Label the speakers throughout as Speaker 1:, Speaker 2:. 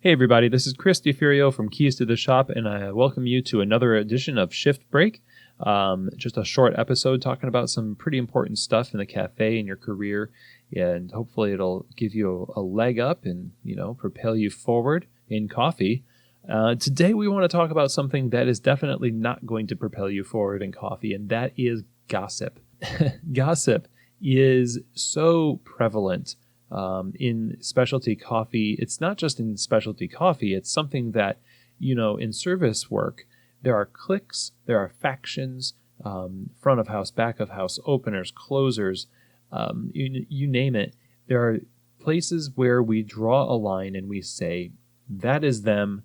Speaker 1: Hey everybody, this is Chris DeFurio from Keys to the Shop, and I welcome you to another edition of Shift Break. Just a short episode talking about some pretty important stuff in the cafe and your career, and hopefully it'll give you a leg up and, propel you forward in coffee. Today we want to talk about something that is definitely not going to propel you forward in coffee, and that is gossip. Gossip is so prevalent in specialty coffee. It's not just in specialty coffee. It's something that, in service work, there are cliques, there are factions, front of house, back of house, openers, closers, you name it. There are places where we draw a line and we say, that is them,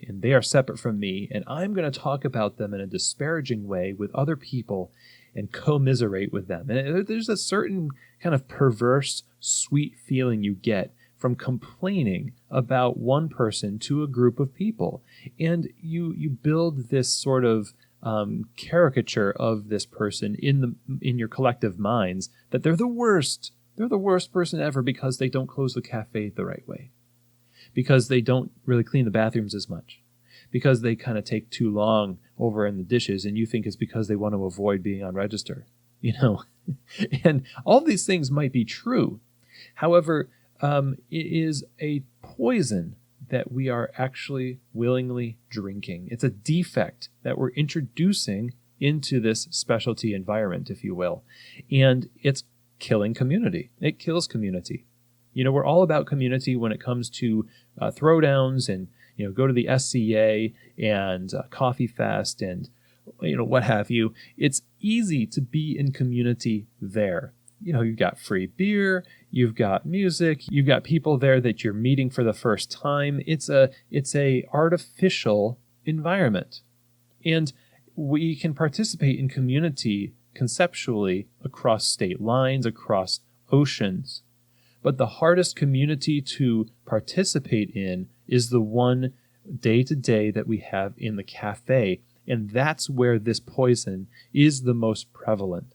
Speaker 1: and they are separate from me, and I'm going to talk about them in a disparaging way with other people and commiserate with them. And there's a certain kind of perverse, sweet feeling you get from complaining about one person to a group of people. And you build this sort of caricature of this person in your collective minds that they're the worst. They're the worst person ever because they don't close the cafe the right way, because they don't really clean the bathrooms as much, because they kind of take too long over in the dishes, and you think it's because they want to avoid being on register, And all these things might be true. However, it is a poison that we are actually willingly drinking. It's a defect that we're introducing into this specialty environment, if you will. And it's killing community. It kills community. We're all about community when it comes to throwdowns and, go to the SCA and Coffee Fest and, what have you. It's easy to be in community there. You've got free beer, you've got music, you've got people there that you're meeting for the first time. It's a artificial environment. And we can participate in community conceptually across state lines, across oceans. But the hardest community to participate in is the one day-to-day that we have in the cafe. And that's where this poison is the most prevalent.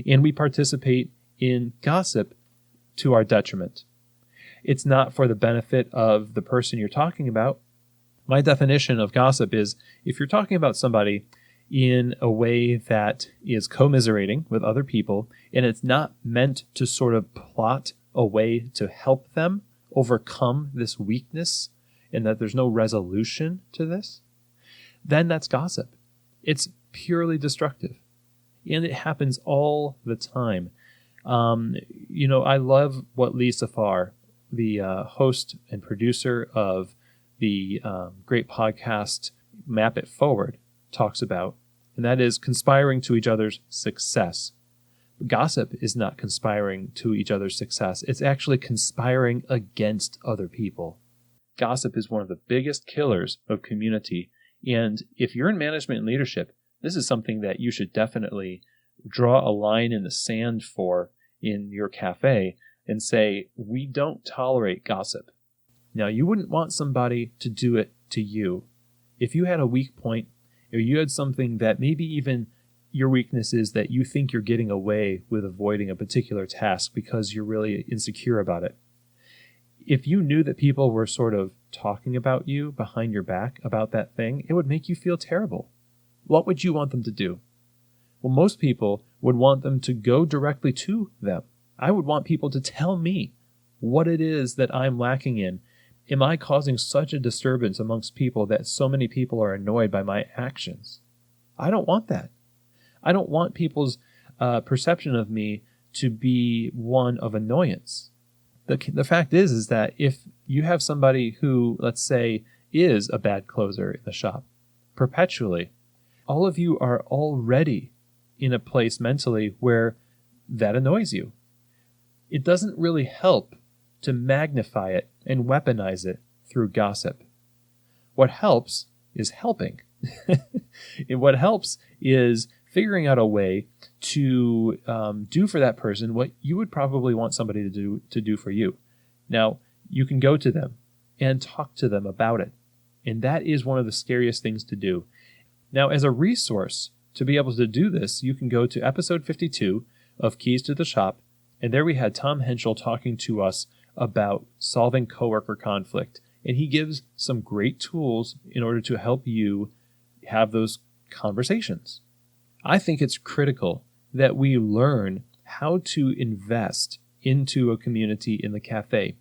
Speaker 1: And we participate in gossip to our detriment. It's not for the benefit of the person you're talking about. My definition of gossip is if you're talking about somebody in a way that is commiserating with other people, and it's not meant to sort of plot a way to help them overcome this weakness and that there's no resolution to this, then that's gossip. It's purely destructive. And it happens all the time. I love what Lisa Farr, the host and producer of the great podcast Map It Forward, talks about, and that is conspiring to each other's success. Gossip is not conspiring to each other's success. It's actually conspiring against other people. Gossip is one of the biggest killers of community. And if you're in management and leadership, this is something that you should definitely draw a line in the sand for in your cafe and say, we don't tolerate gossip. Now, you wouldn't want somebody to do it to you. If you had a weak point, or you had something that maybe even your weakness is that you think you're getting away with avoiding a particular task because you're really insecure about it. If you knew that people were sort of talking about you behind your back about that thing, it would make you feel terrible. What would you want them to do? Well, most people would want them to go directly to them. I would want people to tell me what it is that I'm lacking in. Am I causing such a disturbance amongst people that so many people are annoyed by my actions? I don't want that. I don't want people's perception of me to be one of annoyance. The fact is that if you have somebody who, let's say, is a bad closer in the shop perpetually, all of you are already in a place mentally where that annoys you. It doesn't really help to magnify it and weaponize it through gossip. What helps is helping. And what helps is figuring out a way to do for that person what you would probably want somebody to do for you. Now, you can go to them and talk to them about it. And that is one of the scariest things to do. Now, as a resource to be able to do this, you can go to episode 52 of Keys to the Shop. And there we had Tom Henschel talking to us about solving coworker conflict And he gives some great tools in order to help you have those conversations. I think it's critical that we learn how to invest into a community in the cafe.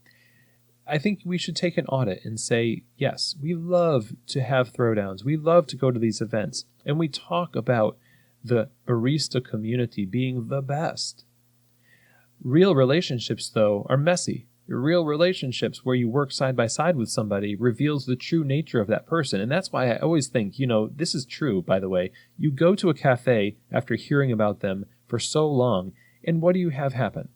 Speaker 1: I think we should take an audit and say, yes, we love to have throwdowns. We love to go to these events. And we talk about the barista community being the best. Real relationships, though, are messy. Real relationships where you work side by side with somebody reveals the true nature of that person. And that's why I always think, this is true, by the way. You go to a cafe after hearing about them for so long, and what do you have happen?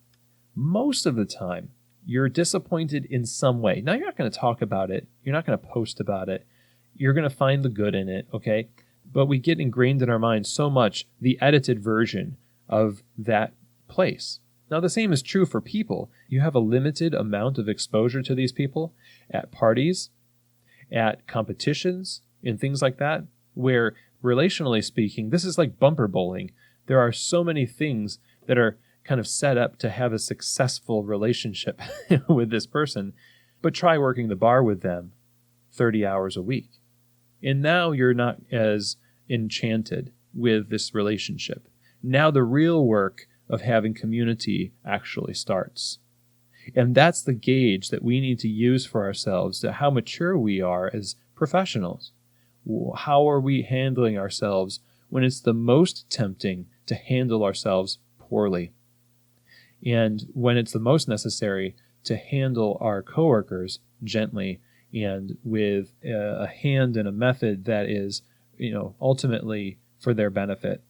Speaker 1: Most of the time, you're disappointed in some way. Now, you're not going to talk about it. You're not going to post about it. You're going to find the good in it, okay? But we get ingrained in our minds so much the edited version of that place. Now, the same is true for people. You have a limited amount of exposure to these people at parties, at competitions, and things like that, where, relationally speaking, this is like bumper bowling. There are so many things that are kind of set up to have a successful relationship with this person, but try working the bar with them 30 hours a week. And now you're not as enchanted with this relationship. Now the real work of having community actually starts. And that's the gauge that we need to use for ourselves to how mature we are as professionals. How are we handling ourselves when it's the most tempting to handle ourselves poorly? And when it's the most necessary to handle our coworkers gently and with a hand and a method that is, ultimately for their benefit.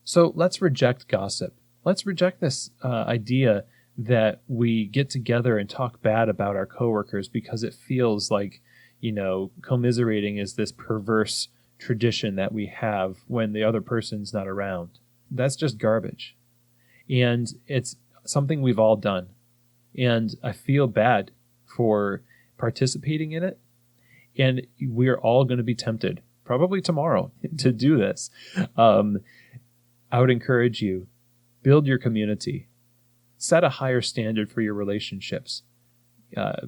Speaker 1: So let's reject gossip. Let's reject this idea that we get together and talk bad about our coworkers because it feels like, commiserating is this perverse tradition that we have when the other person's not around. That's just garbage. And it's something we've all done. And I feel bad for participating in it. And we're all going to be tempted, probably tomorrow, to do this. I would encourage you, build your community. Set a higher standard for your relationships.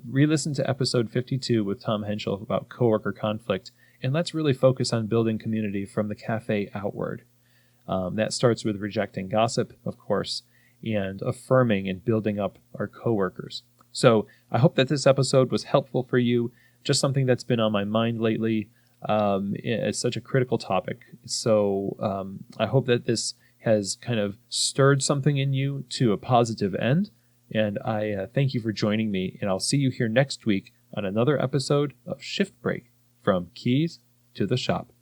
Speaker 1: Re-listen to episode 52 with Tom Henschel about coworker conflict. And let's really focus on building community from the cafe outward. That starts with rejecting gossip, of course, and affirming and building up our coworkers. So I hope that this episode was helpful for you. Just something that's been on my mind lately. It's such a critical topic. So I hope that this has kind of stirred something in you to a positive end. And I thank you for joining me. And I'll see you here next week on another episode of Shift Break, from Keys to the Shop.